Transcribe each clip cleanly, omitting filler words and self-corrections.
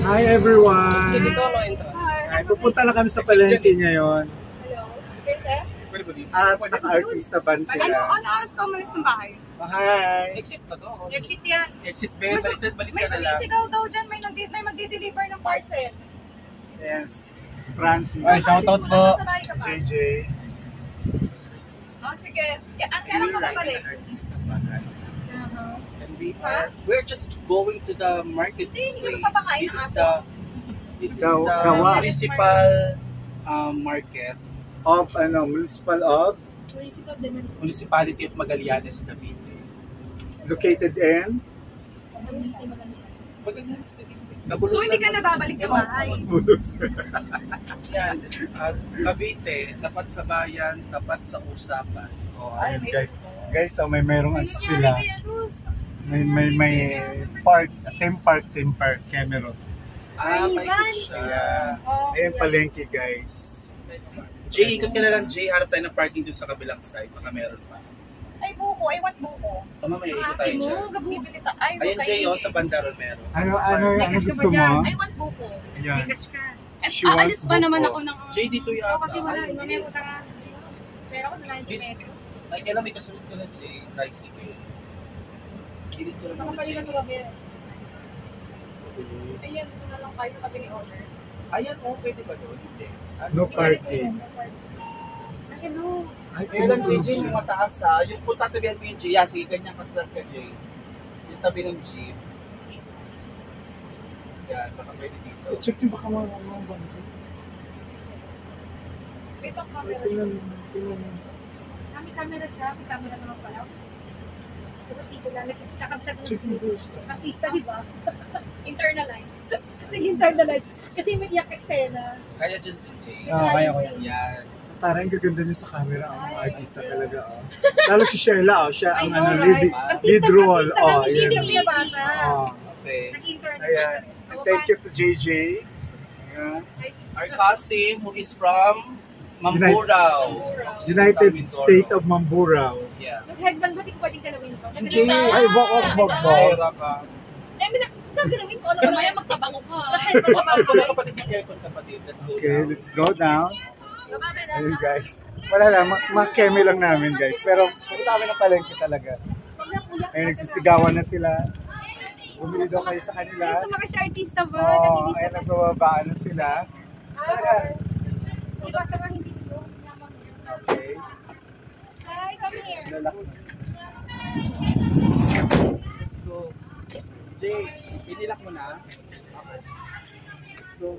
Hi everyone! So dito no entra. Ay, pupunta lang kami sa palengke ngayon. Hello. Okay, At naka-artista band ano sila. oras ka umalis ng bahay? Hi! Exit ba to? Exit yan. Exit ba? Balik May ka na lang. sumisigaw daw dyan, may magdi-deliver ng parcel. Yes. Si Francis. Ay, shoutout po. Sabay ka pa. JJ. Oh, sige. Kailan ka babalik? And we're just going to the marketplace. Hindi ka papakain This is aso. the Gawa. municipal market. Of, municipal of, Municipality of Magallanes, Cavite. located in Magallanes, Cavite. So hindi ka na babalik ng bahay? Bulos. Yan. Cavite, tapat sa bayan, tapat sa usapan. Oh, ayun, guys, so merong ano sila. May park, theme park, Cameron. May good siya. Kaya, ayun palengke guys. Jay, ikot ka na lang, Jay. Harap tayo ng parking doon sa kabilang side. Baka meron pa. Ay, buko. I want buko. Mamaya, ikot tayo dyan. Bibili ta. Ay, Ayun, buko. Jay, sa bandaron meron. Ano gusto mo? I want buko. Ayan. Ay, She wants aalis pa naman buko. ako ng... Jay, dito yata. kasi wala. Mamaya ko tara. Pero ako na 90 pesos. Ay, kailan may kasunod ko na, Jay. Tricycle. Kilit ko lang naman, Jay. Nakapalitan ko ba yan? Ayan, dito na lang tayo sa tabi ni Honor. Ayan, pwede ba doon? Hindi. No parking. Ay, no. Kailan, Jay, yung mataas ha? Yung kung tatabihan mo yung Jay, sige, ganyan kaslat ka, Jay. Yung tabi ng jeep. Yan, baka pwede dito. Check nyo baka mga bangko. Ito ang camera. Kami camera siya. May camera naman pala. Pero dito lang. Kakabsat ng screen. Artista, di ba? Internalize. Nag-internalize. Kasi may iyak eksena. Kaya dyan, Jay. Kaya ko Yan. Parang gaganda niyo sa camera ang artista talaga. Lalo si Sheila, siya ang I know, lead, right? lead role. Artista Ayan. kami, hindi bata. Okay. Nag-internalize. Ayan. Thank you to JJ. Ayan. Our cousin who is from Mamburao. United State of Mamburao. Yeah. Mag-headband ba? Di ko pwedeng galawin ko. Hindi. Ay, bok. Sera ka. Eh, gagalawin ko. Ano ba maya magpabango ka? Mga kapatid ng aircon, kapatid. Let's go Okay, now. let's go down. Ayun guys. Wala lang, mga lang namin guys. Pero pumunta kami ng palengke talaga. Ayun, nagsisigawan na sila. Bumili daw kayo sa kanila. Ayun, sumakay sa artista ba? Oo, ayun, nagbababaan na sila. Diba, sa hindi dito? Okay. Hi, come here. Lalak. Let's go. Jay, inilak mo na. Okay. Let's go.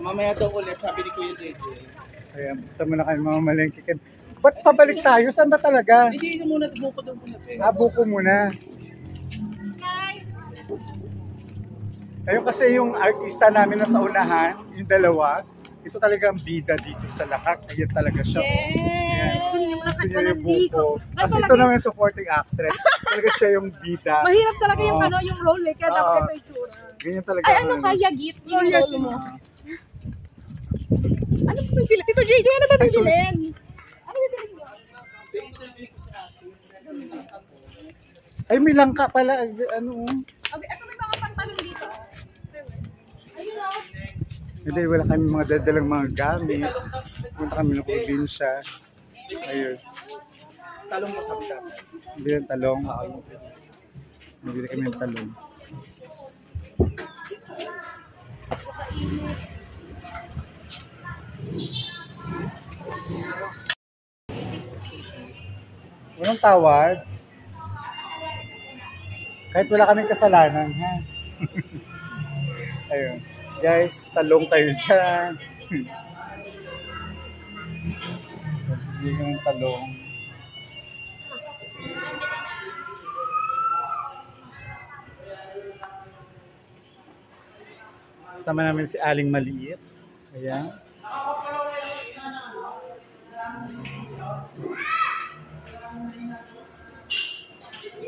Mamaya daw ulit, sabi ni Kuya JJ. Ayan, punta muna kayo mga malengke. Ba't pabalik tayo? Saan ba talaga? Hindi muna, buko daw muna. Buko muna. Hi. Ayun kasi yung artista namin na sa unahan, yung dalawa, ito talaga ang bida dito sa lahat. Ayan talaga siya. Yes. Kung yung lakas Gusto pa niya ng yung diko. buko. Kasi ito naman yung supporting actress. Talaga siya yung bida. Mahirap talaga yung Oo. yung role eh. Kaya dapat ito yung tsura. Ganyan talaga. Ay, ano kaya git? Yung role mo. Ano pa pipilit? Ito, JJ, ano ba pipilin? Ano pipilin mo? Ay, may langka pala. Ano? Okay, ito may mga pantalon dito. Ayun o. Hindi, wala kami mga dadalang mga gamit. Punta kami ng probinsya. Ayun. Talong mo sabi ka. Hindi yung talong. Nabili kami ng talong. Walang tawad. Kahit wala kaming kasalanan, ha? Ayun. Guys, talong tayo dyan. Hindi kami talong. Sama namin si Aling Maliit. Ayan.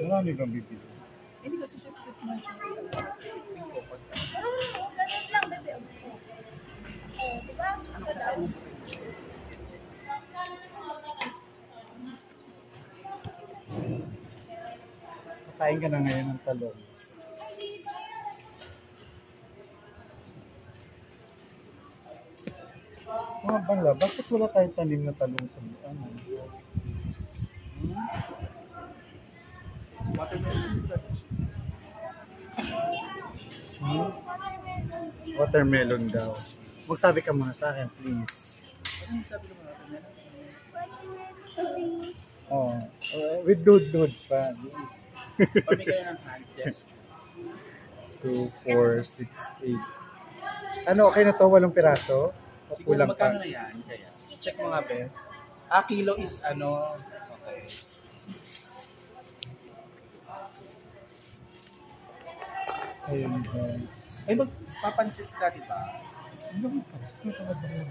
Marami bang bibili? Hindi kasi siya fit na siya. Ganun lang, bebe. Oh, diba? Ang ganda. Kain ka na ngayon ng talong. Mga bangla, bakit wala tayong tanim na talong sa ano? Hmm? Watermelon daw. Magsabi ka muna sa akin, please. Anong sabi ko mga Oh, with dude pa. Please. Pamigay kayo ng hand gesture. 2, 4, 6, 8. Ano, okay na to? 8 piraso? O Siguro kulang pa? magkano na yan? Kaya. Check mo nga, be. Kilo is ano? Okay. Ayun guys. Ay, magpapansit ka, di ba? Ano ang pansit na talaga yun?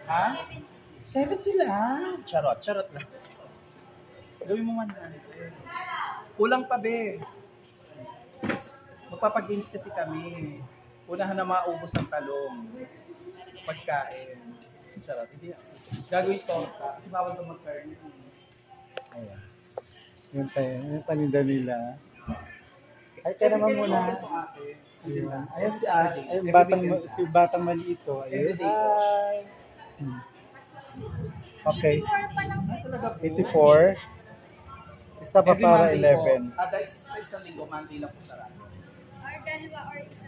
Ha? 70 lang. Charot lang. Gawin mo 100. Kulang pa, be. Magpapag-games kasi kami. Unahan na maubos ang talong. Pagkain. Charot. Hindi. Gagawin torta. Kasi bawal na mag-carne. Ayan. Yung paninda nila. Ay, kaya naman muna. Ayun. Ayun si Ate. Ayun, batang maliit to. Ayun. Hi. Okay. 84. Isa pa para 11. Dahil sa isang linggo, Monday lang po sarado. Or dalawa or isa.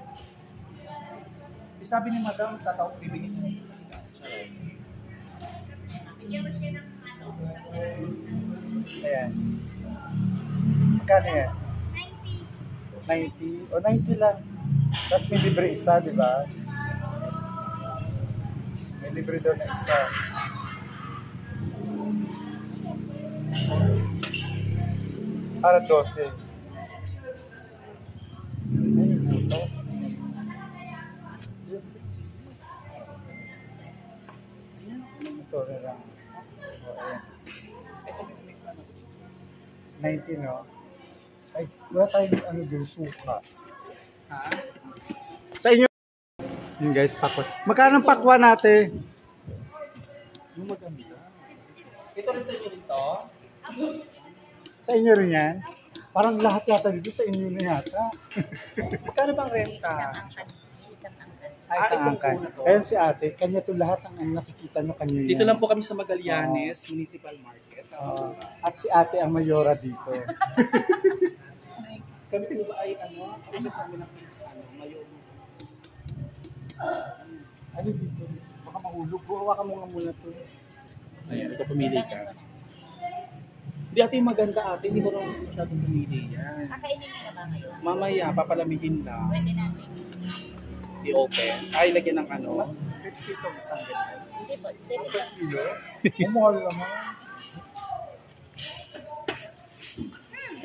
Sabi ni Madam, tatawag bibigyan niyo ng discount. Bigyan mo siya ng ano. Ayan. Magkano yan? 90. 90? O 90 lang. Tapos may libre isa, di ba? May libre doon na isa. Para 12. Ayun, butas. Ito na lang. O, ayan. 19, no? Ay, wala tayong ano doon, suka. Ha? Sa inyo. Yun guys, pakwan. Magkano ang pakwan natin? Yung maganda. Ito rin sa inyo dito? Sa inyo rin yan? Parang lahat yata dito sa inyo na yata. Magkano bang renta? Ay, sa itong angkan. una to. Ayun si ate, kanya to lahat ang nakikita nyo kanya yan. Dito lang po kami sa Magallanes Municipal Market. At si ate ang mayora dito. Kami din ba ay ano? Kausap namin ng mayo. Ano dito? Baka mahulog. Hawakan mo nga muna to. Ayan, ito pumili ka. Hindi ate maganda ate, hindi ko rin masyadong pumili yan. Kakainin niyo na ba kayo? Mamaya, papalamigin lang. Pwede natin. I-open. Ay, lagyan ng ano. Let's see ito. Isang ganyan. Hindi po. Dito po. Kilo? Ang mahal naman.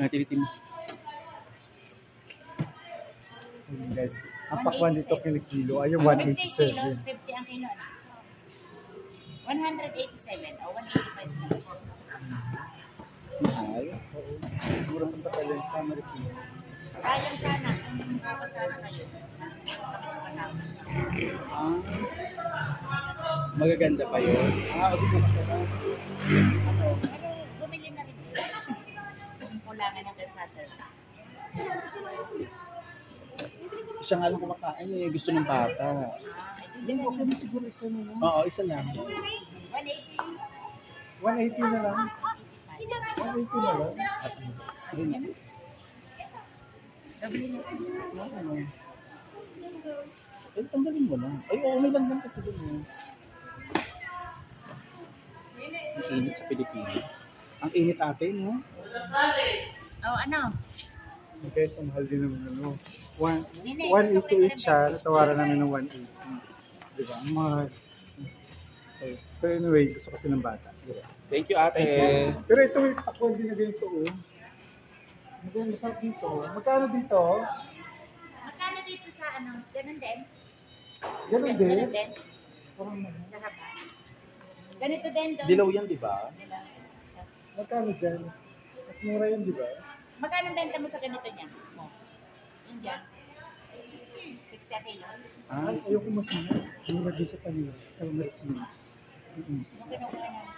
Tinitin mo. Ayun guys. Ang pakwan dito kinikilo ay yung 50 kilo, 187. 50 ang kilo na. 187 o 185 na. Mahal. Oo. Mura pa sa Palensa, Marikina. Sayang sana kung makakasana kayo. Kami sa Panamas. Magaganda pa yun. O di ba masarap? Pero bumili na rin din. Kung kulangan ng kalsada. Siya nga lang kumakain eh. Gusto ng bata. Hindi, okay na siguro isa na lang. Oo, isa lang. 180. 180 na lang. 180 na lang. Ano? Ay, tanggalin mo lang. Ay, oo, may lang kasi doon eh. Ang init sa Pilipinas. Ang init ate, no? Oh, ano? Okay, sa mahal din naman ano. 188 siya, natawaran namin ng 180. Diba? Ang mahal. Okay. Pero anyway, gusto kasi ng bata. Diba? Thank you, ate. Pero ito may pakwan din na ganito oh. Maganda masarap dito. Magkano dito? Magkano dito sa ano? Ganun din? Ganun din. Ganun din? Parang Sa haba. Ganito din doon. Dilaw yan, di ba? magkano dyan? Mas mura yun, di ba? Magkano benta mo sa ganito niya? Mo. Yun dyan. 60 kilo. Ay, ayoko mas mura. Mura din sa kanila. Sa Marikina. Yung kinukuha namin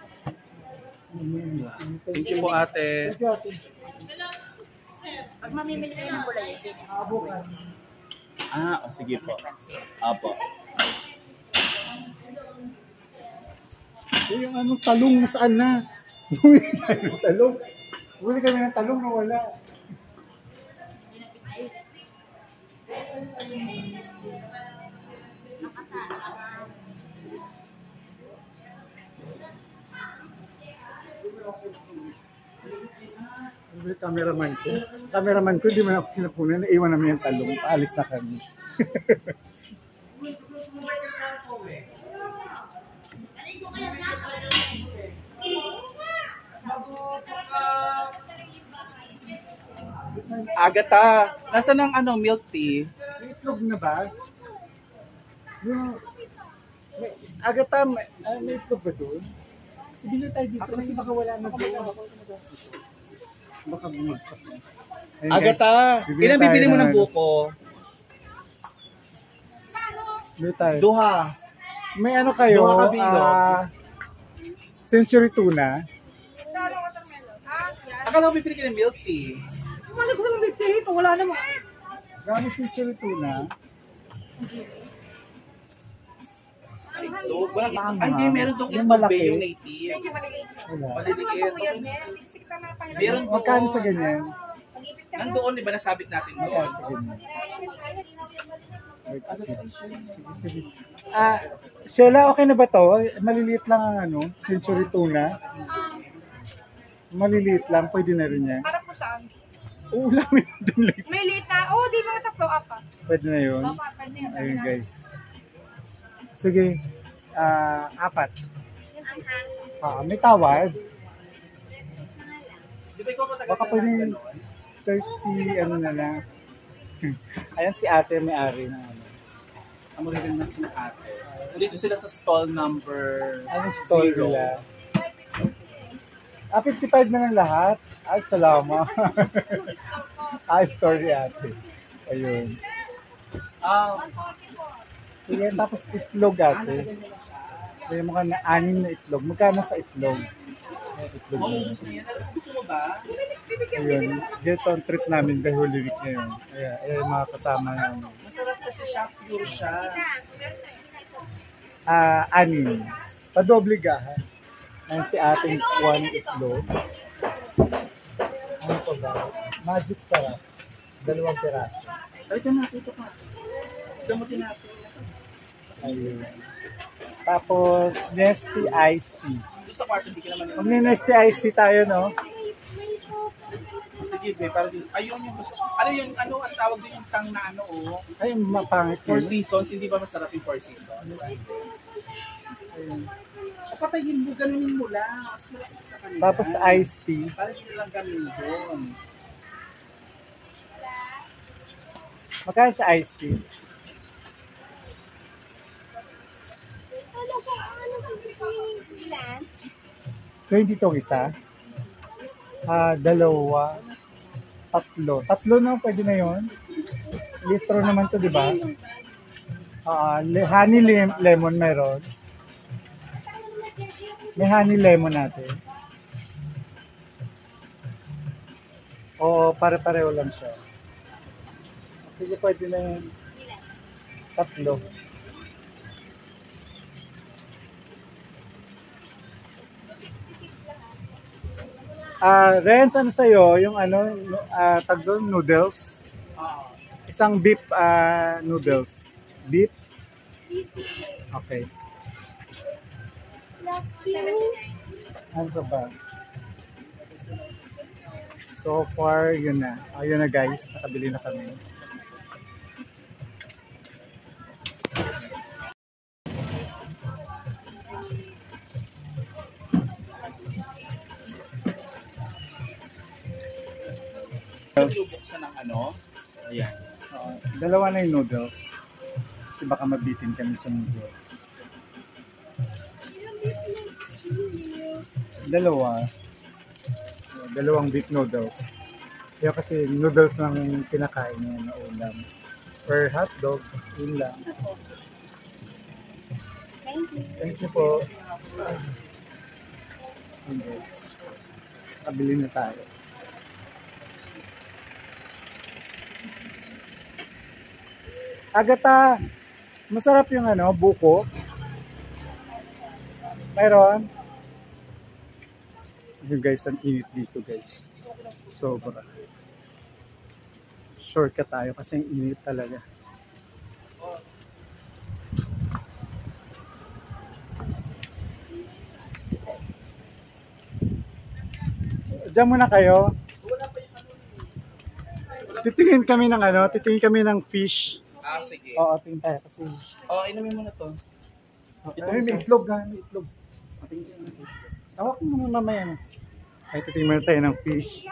sa Thank you po, ate. Thank you, ate. Pag mamimili kayo ng gulay, hindi niya. Bukas. Sige po. Apo. Yung anong talong, nasaan na? Bumili tayo ng talong. Bumili kami ng talong na wala. Yung cameraman ko, hindi man ako kinapunan, naiwan namin yung talong, paalis na kami. Agata, nasaan ang milk tea? May itlog na ba? Yung, Agata, may itlog ba doon? Kasi bili tayo dito kasi baka wala na doon. Baka bumagsak na. Ayun, Agata, guys, ilan bibili mo ng ano. buko? Bili tayo. Duha. May ano kayo, Duha ka bilog. century tuna. Salo watermelon. Yan. Akala ko bibili ka ng milk tea. Wala ko sa victory ito. Wala naman. Gano'ng century tuna? Ay, ito. Wala. Tama. Ay, hindi. Meron itong Yung itlog malaki. yung native. Medyo maliit. Wala. Maliliit. Meron doon. Magkano sa ganyan? Nandoon, di ba nasabit natin Magkano doon? sa ganyan? Sige. Sheila, okay na ba to? Maliliit lang ang century tuna. Maliliit lang, pwede na rin yan. Para po saan? Ulam yun din lang. May liit na. Oh, di mga tatlo, apat. Pwede na yun. Pwede yun. Ayun guys. Sige, 4. May tawad. Di ba ikaw matagal Baka na pwede gano'n? 30, na lang. Ayan si ate may-ari na Ang magaganda na sila ate. Nandito sila sa stall number Anong store 0. nila? 55 na lang lahat. Ay, salamat. Store ni ate. Ayun. Sige, tapos itlog ate. Kaya mukha na 6 na itlog. Magkano sa itlog? May itlog Oo, na. gusto niya. Gusto mo ba? Ayun. Dito ang trip namin dahil Holy Week ngayon. Ayan, mga kasama namin. Masarap kasi siya. Pure siya. 6. Padoble gahan. Ayan si ating one itlog. Ano pa ba? Magic sarap. 2 piraso. Halika na, ito ka. Gamutin natin. Ayun. Tapos, Nesty Iced Tea. Doon sa kwarto, hindi ka naman. Kung Nesty Iced Tea tayo, no? Sige, be, para din. Ayun yung gusto. Ano yung, ang tawag din yung tang na Ay, mapangit Four yun. Seasons, hindi ba masarap yung Four Seasons? Ayun. Kapatayin mo, ganunin mo lang. Mas malaki sa kanila. Tapos, Iced Tea. Para hindi lang ganunin doon. Magkano sa Iced Tea? Ilan? 20 tong isa. 2. 3. 3 na, pwede na yun. Litro naman to, di ba? Honey lemon meron. May honey lemon natin. Oo, pare-pareho lang siya. Sige, pwede na yun. 3. Renz, ano sa'yo? Yung tag doon, noodles? Isang beef noodles. Beef? Okay. Ano pa ba? So far, yun na. Ayun na guys, nakabili na kami. Buksan ng Ayan. 2 na yung noodles. Kasi baka mabitin kami sa noodles. 2. 2 beef noodles. Kaya kasi noodles lang yung pinakain niya na ulam. Per hotdog, yun lang. Thank you po. Yun guys. Kabili na tayo. Agata, masarap yung buko. Mayroon? Yun guys, ang init dito guys. Sobra. Shortcut tayo kasi ang init talaga. Diyan muna kayo. Titingin kami ng fish. Ah, sige. Oo, tingin tayo kasi. Inumin mo na to. Ay, may itlog ha, may itlog. Tawag mo naman mamaya na. Ay, titingin muna tayo ng fish.